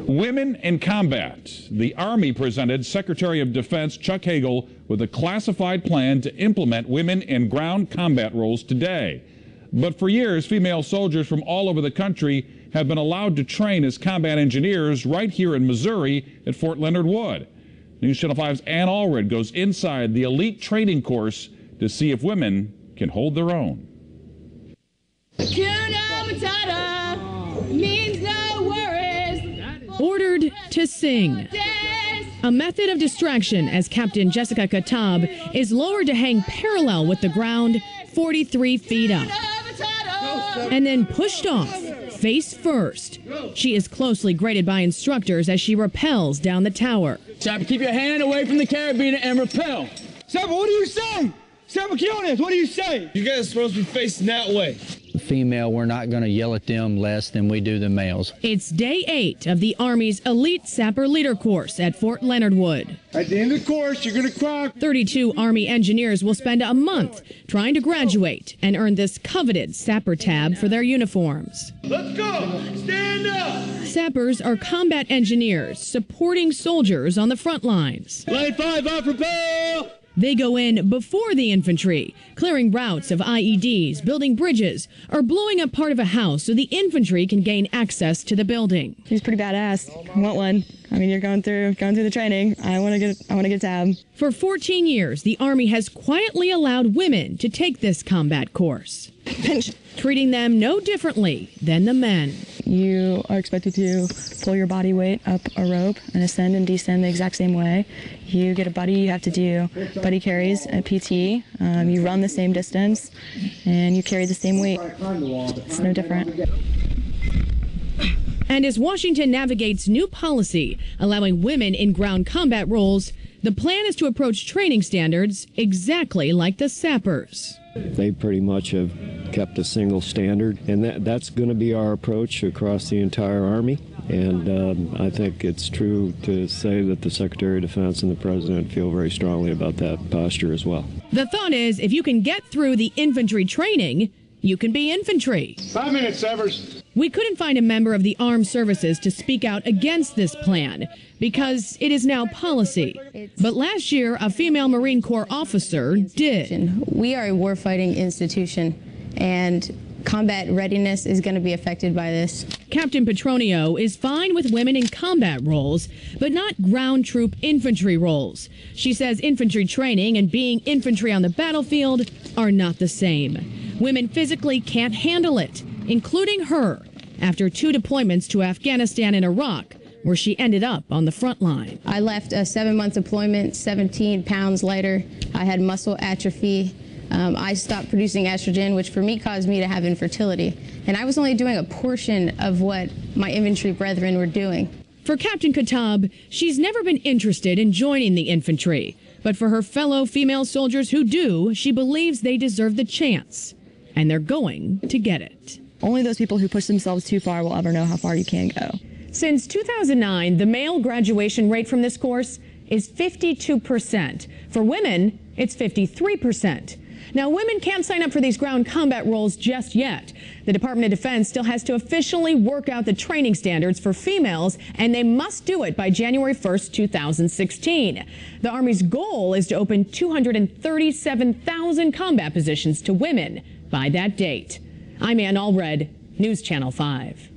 Women in combat. The Army presented Secretary of Defense Chuck Hagel with a classified plan to implement women in ground combat roles today. But for years, female soldiers from all over the country have been allowed to train as combat engineers right here in Missouri at Fort Leonard Wood. News Channel 5's Ann Allred goes inside the elite training course to see if women can hold their own. Means no worries. Ordered to sing. A method of distraction as Captain Jessica Katab is lowered to hang parallel with the ground 43 feet up. And then pushed off, face first. She is closely graded by instructors as she rappels down the tower. Sapper, keep your hand away from the carabiner and rappel. Sapper, what do you say? Sapper, Kionis, what do you say? You guys are supposed to be facing that way. Female, we're not going to yell at them less than we do the males. It's day 8 of the Army's Elite Sapper Leader Course at Fort Leonard Wood. At the end of the course, you're going to cry. 32 Army engineers will spend a month trying to graduate and earn this coveted Sapper tab for their uniforms. Let's go! Stand up! Sappers are combat engineers supporting soldiers on the front lines. Line 5 off, rappel! They go in before the infantry, clearing routes of IEDs, building bridges, or blowing up part of a house so the infantry can gain access to the building. He's pretty badass. I want one. I mean, you're going through the training. I want to get a tab. For 14 years, the Army has quietly allowed women to take this combat course, treating them no differently than the men. You are expected to pull your body weight up a rope and ascend and descend the exact same way. You get a buddy, you have to do buddy carries at PT. You run the same distance, and you carry the same weight. It's no different. And as Washington navigates new policy allowing women in ground combat roles, the plan is to approach training standards exactly like the sappers. They pretty much have kept a single standard, and that's going to be our approach across the entire Army. And I think it's true to say that the Secretary of Defense and the President feel very strongly about that posture as well. The thought is, if you can get through the infantry training, you can be infantry. 5 minutes, Severs. We couldn't find a member of the armed services to speak out against this plan because it is now policy. But last year, a female Marine Corps officer did. We are a warfighting institution, and combat readiness is going to be affected by this. Captain Petronio is fine with women in combat roles, but not ground troop infantry roles. She says infantry training and being infantry on the battlefield are not the same. Women physically can't handle it, including her, after 2 deployments to Afghanistan and Iraq, where she ended up on the front line. I left a 7-month deployment, 17 pounds lighter. I had muscle atrophy. I stopped producing estrogen, which for me caused me to have infertility. And I was only doing a portion of what my infantry brethren were doing. For Captain Katab, she's never been interested in joining the infantry. But for her fellow female soldiers who do, she believes they deserve the chance. And they're going to get it. Only those people who push themselves too far will ever know how far you can go. Since 2009, the male graduation rate from this course is 52%. For women, it's 53%. Now, women can't sign up for these ground combat roles just yet. The Department of Defense still has to officially work out the training standards for females, and they must do it by January 1st, 2016. The Army's goal is to open 237,000 combat positions to women by that date. I'm Ann Allred, News Channel 5.